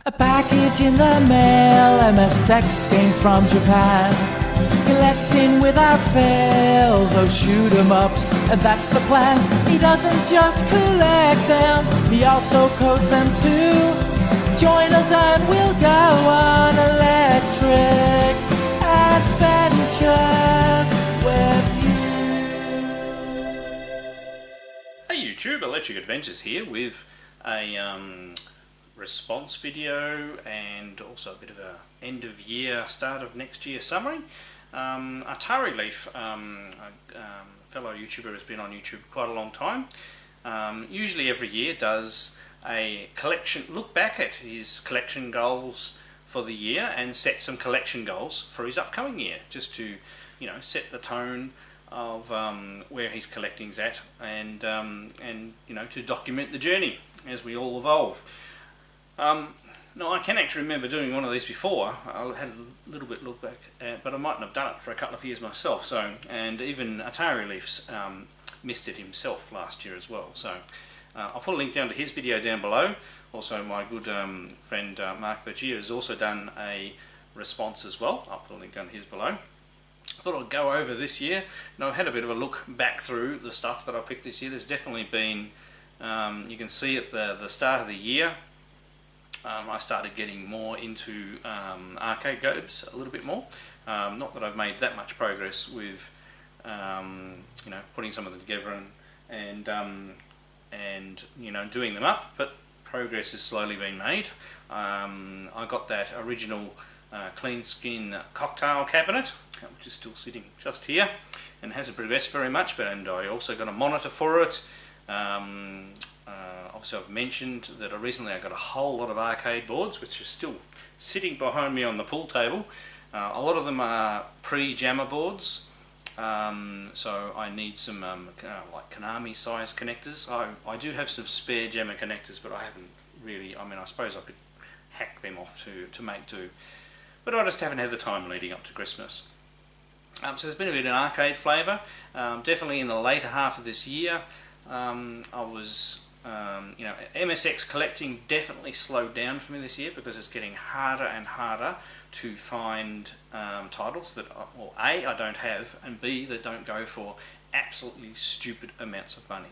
A package in the mail, MSX games from Japan. Collecting without fail, those shoot 'em ups, and that's the plan. He doesn't just collect them, he also codes them too. Join us and we'll go on electric adventures with you. Hey YouTube, Electric Adventures here with a response video and also a bit of a end of year, start of next year summary. Atarileaf, a fellow YouTuber, has been on YouTube quite a long time. Usually every year does a collection, look back at his collection goals for the year and set some collection goals for his upcoming year, just to, you know, set the tone of where his collecting's at, and you know, to document the journey as we all evolve. No, I can actually remember doing one of these before. I had a little bit look back, but I mightn't have done it for a couple of years myself. So, and even Atarileaf's missed it himself last year as well. So, I'll put a link down to his video down below. Also, my good friend Mark Vergier has also done a response as well. I'll put a link down to his below. I thought I'd go over this year. And I've had a bit of a look back through the stuff that I've picked this year. There's definitely been, you can see at the start of the year, I started getting more into arcade games a little bit more. Not that I've made that much progress with, you know, putting some of them together and you know, doing them up, but progress is slowly being made. I got that original clean skin cocktail cabinet, which is still sitting just here and hasn't progressed very much, but and I also got a monitor for it. Obviously I've mentioned that recently I got a whole lot of arcade boards which are still sitting behind me on the pool table. A lot of them are pre-jammer boards, so I need some like Konami size connectors. I do have some spare jammer connectors, but I haven't really, I mean, I suppose I could hack them off to make do, but I just haven't had the time leading up to Christmas. So there's been a bit of an arcade flavour. Definitely in the later half of this year, I was, you know, MSX collecting definitely slowed down for me this year because it's getting harder and harder to find titles that, well, A, I don't have, and B, that don't go for absolutely stupid amounts of money.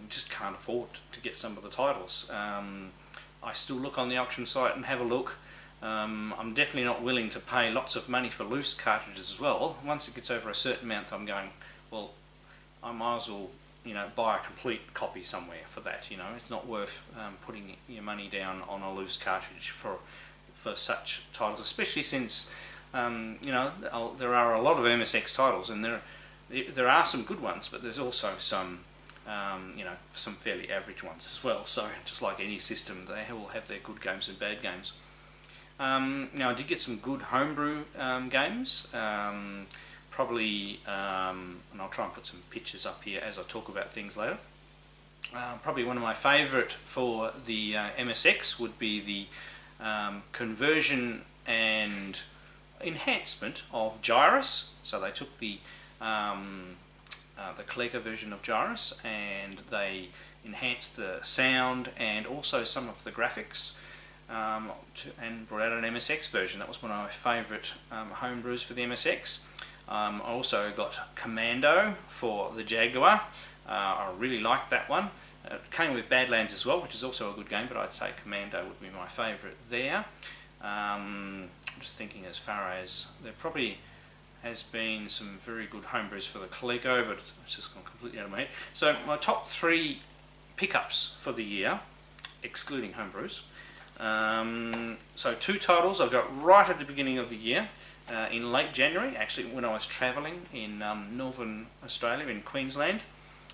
Just can't afford to get some of the titles. I still look on the auction site and have a look. I'm definitely not willing to pay lots of money for loose cartridges as well. Once it gets over a certain amount, I'm going, well, I might as well, you know, buy a complete copy somewhere for that. You know, it's not worth putting your money down on a loose cartridge for such titles, especially since you know, there are a lot of MSX titles, and there are some good ones, but there's also some you know, some fairly average ones as well. So just like any system, they will have their good games and bad games. Now I did get some good homebrew games. Probably, and I'll try and put some pictures up here as I talk about things later. Probably one of my favourite for the MSX would be the conversion and enhancement of Gyrus. So they took the Coleco version of Gyrus and they enhanced the sound and also some of the graphics, and brought out an MSX version. That was one of my favourite homebrews for the MSX. I also got Commando for the Jaguar. I really liked that one. It came with Badlands as well, which is also a good game, but I'd say Commando would be my favourite there. I'm just thinking, as far as, there probably has been some very good homebrews for the Coleco, but it's just gone completely out of my head. So my top 3 pickups for the year, excluding homebrews. So 2 titles I got right at the beginning of the year. In late January, actually, when I was travelling in northern Australia, in Queensland,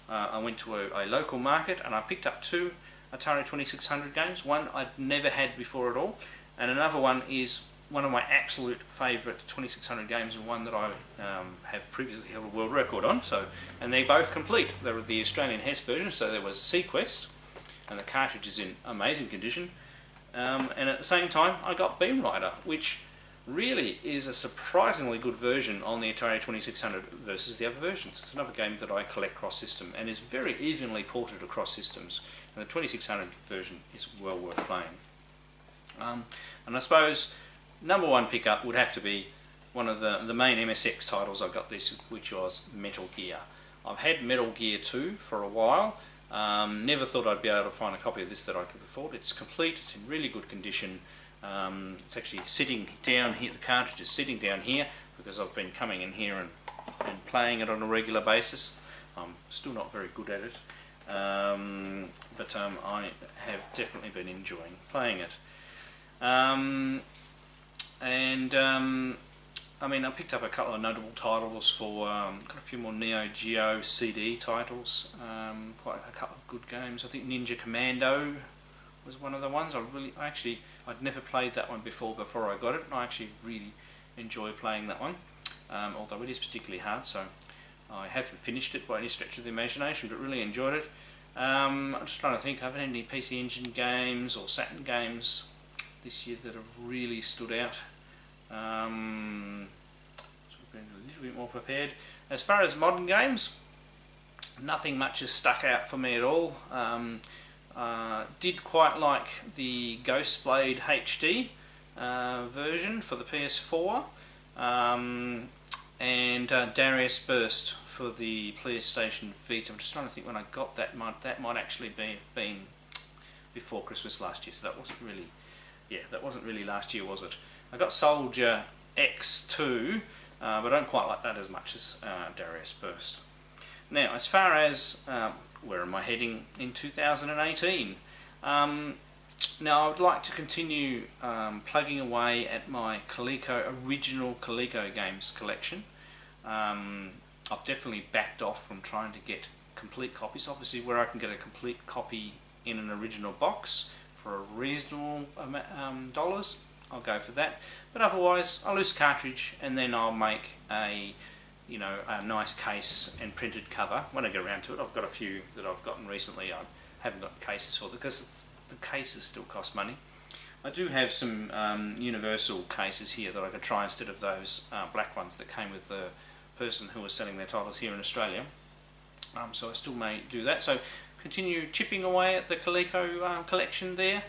I went to a local market and I picked up 2 Atari 2600 games. One I'd never had before at all, and another one is one of my absolute favourite 2600 games, and one that I have previously held a world record on. So, and they're both complete. They were the Australian Hess version, so there was Sequest, and the cartridge is in amazing condition. And at the same time, I got Beam Rider, which really is a surprisingly good version on the Atari 2600 versus the other versions. It's another game that I collect cross-system and is very evenly ported across systems, and the 2600 version is well worth playing. And I suppose number one pickup would have to be one of the main MSX titles I got this, which was Metal Gear. I've had Metal Gear 2 for a while. Never thought I'd be able to find a copy of this that I could afford. It's complete, it's in really good condition. It's actually sitting down here, the cartridge is sitting down here because I've been coming in here and playing it on a regular basis. I'm still not very good at it, but I have definitely been enjoying playing it. I mean, I picked up a couple of notable titles for, got a few more Neo Geo CD titles, quite a couple of good games. I think Ninja Commando was one of the ones. I'd never played that one before I got it, and I actually really enjoy playing that one, although it is particularly hard, so I haven't finished it by any stretch of the imagination, but really enjoyed it. I'm just trying to think, have I had any PC Engine games or Saturn games this year that have really stood out? So we've been a little bit more prepared. As far as modern games, nothing much has stuck out for me at all. Did quite like the Ghostblade HD version for the PS4, and Darius Burst for the PlayStation Vita. I'm just trying to think when I got that. That might actually have been before Christmas last year, so that wasn't really last year, was it? I got Soldier X2, but I don't quite like that as much as Darius Burst. Now, as far as where am I heading in 2018? Now, I would like to continue plugging away at my original Coleco games collection. I've definitely backed off from trying to get complete copies. Obviously, where I can get a complete copy in an original box for a reasonable dollars, I'll go for that. But otherwise, a loose cartridge, and then I'll make a nice case and printed cover when I get around to it. I've got a few that I've gotten recently. I haven't got cases for because the cases still cost money. I do have some universal cases here that I could try instead of those black ones that came with the person who was selling their titles here in Australia. So I still may do that. So continue chipping away at the Coleco collection there.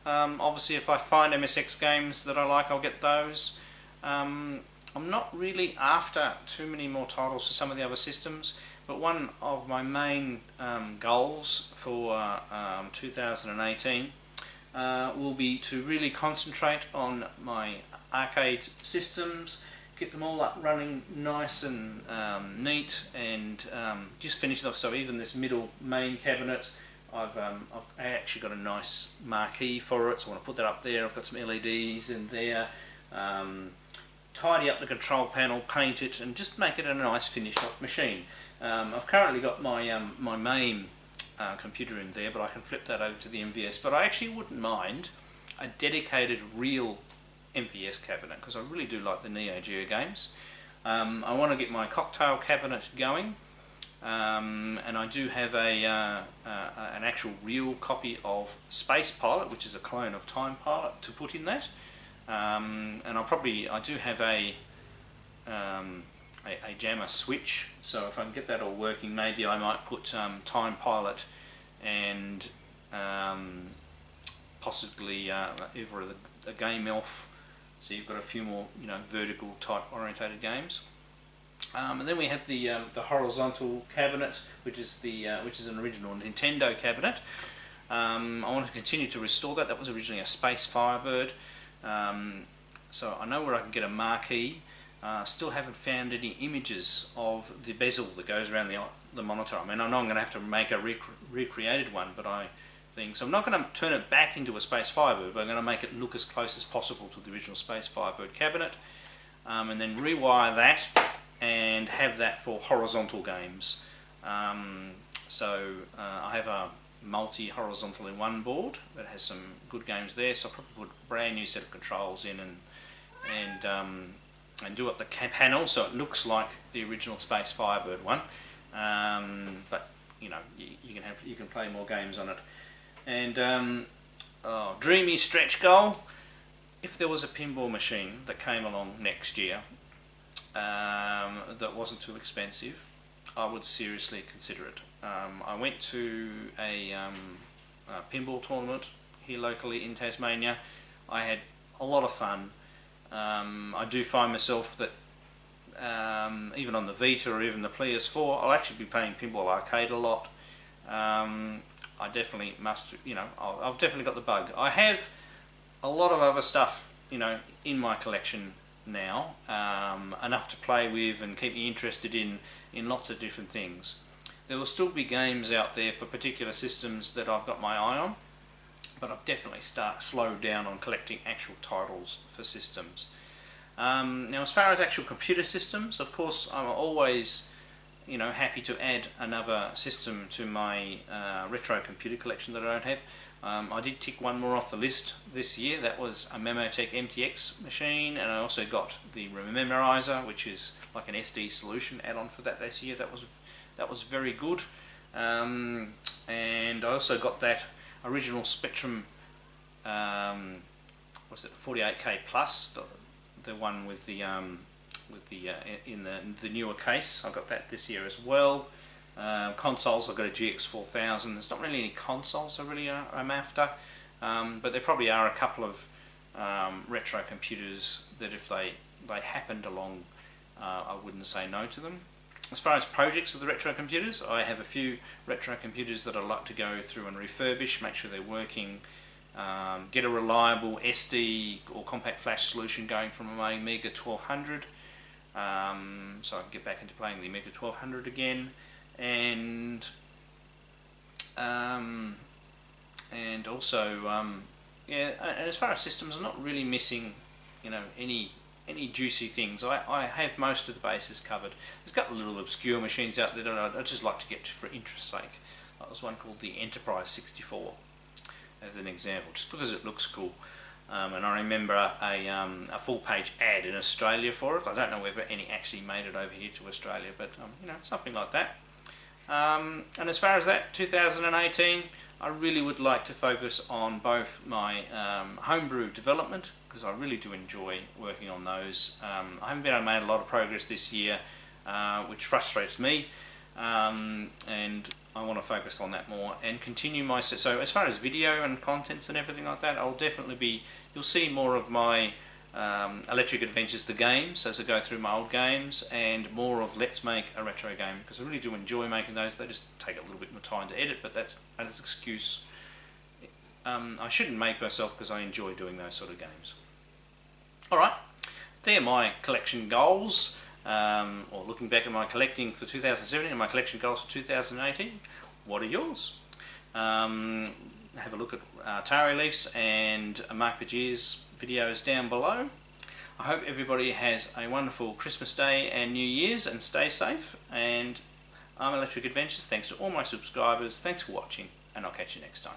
Obviously, if I find MSX games that I like, I'll get those. I'm not really after too many more titles for some of the other systems, but one of my main goals for 2018 will be to really concentrate on my arcade systems, get them all up running nice and neat, and just finish it off. So even this middle main cabinet, I've actually got a nice marquee for it, so I want to put that up there. I've got some LEDs in there. Tidy up the control panel, paint it, and just make it a nice finished off machine. I've currently got my my main computer in there, but I can flip that over to the MVS. But I actually wouldn't mind a dedicated real MVS cabinet, because I really do like the Neo Geo games. I want to get my cocktail cabinet going, and I do have an actual real copy of Space Pilot, which is a clone of Time Pilot, to put in that. And I do have a jammer switch, so if I can get that all working, maybe I might put Time Pilot and possibly either a Game Elf, so you've got a few more vertical type orientated games. And then we have the horizontal cabinet, which is an original Nintendo cabinet. I want to continue to restore that. That was originally a Space Firebird. So I know where I can get a marquee. Still haven't found any images of the bezel that goes around the monitor. I mean, I know I'm going to have to make a recreated one, but so I'm not going to turn it back into a Space Firebird, but I'm going to make it look as close as possible to the original Space Firebird cabinet, and then rewire that and have that for horizontal games. So I have a multi-horizontal in one board that has some good games there, so I'll probably put a brand new set of controls in and do up the panel so it looks like the original Space Firebird one, but you can play more games on it. And dreamy stretch goal: if there was a pinball machine that came along next year that wasn't too expensive, I would seriously consider it. I went to a pinball tournament here locally in Tasmania I had a lot of fun. I do find myself that even on the Vita or even the PS4, I'll actually be playing Pinball Arcade a lot. I definitely must, I've definitely got the bug. I have a lot of other stuff, in my collection now, enough to play with and keep me interested in lots of different things. There will still be games out there for particular systems that I've got my eye on, but I've definitely slowed down on collecting actual titles for systems. Now, as far as actual computer systems, of course, I'm always happy to add another system to my retro computer collection that I don't have. I did tick one more off the list this year. That was a Memotech MTX machine, and I also got the Memorizer, which is like an SD solution add-on for that this year. That was very good. And I also got that original Spectrum, was it 48K Plus, the one with the in the newer case. I got that this year as well. Consoles, I've got a GX 4000. There's not really any consoles I'm after, but there probably are a couple of retro computers that if they happened along, I wouldn't say no to them. As far as projects with the retro computers, I have a few retro computers that I'd like to go through and refurbish, make sure they're working, get a reliable SD or compact flash solution going from my Amiga 1200, so I can get back into playing the Amiga 1200 again, and also and as far as systems, I'm not really missing any juicy things. I have most of the bases covered. There's a couple of little obscure machines out there that I'd just like to get for interest's sake. There's one called the Enterprise 64 as an example, just because it looks cool. And I remember a full-page ad in Australia for it. I don't know whether any actually made it over here to Australia, but something like that. And as far as that, 2018, I really would like to focus on both my homebrew development, because I really do enjoy working on those. I haven't been able to make a lot of progress this year, which frustrates me, and I want to focus on that more and continue my... So as far as video and contents and everything like that, I'll definitely be... You'll see more of my Electric Adventures, the games, as I go through my old games, and more of Let's Make a Retro Game, because I really do enjoy making those. They just take a little bit more time to edit, but that's an excuse. I shouldn't make myself, because I enjoy doing those sort of games. Alright, they're my collection goals, or looking back at my collecting for 2017 and my collection goals for 2018. What are yours? Have a look at Atarileaf's and Mark Pagier's videos down below. I hope everybody has a wonderful Christmas Day and New Year's, and stay safe. And I'm Electric Adventures. Thanks to all my subscribers. Thanks for watching, and I'll catch you next time.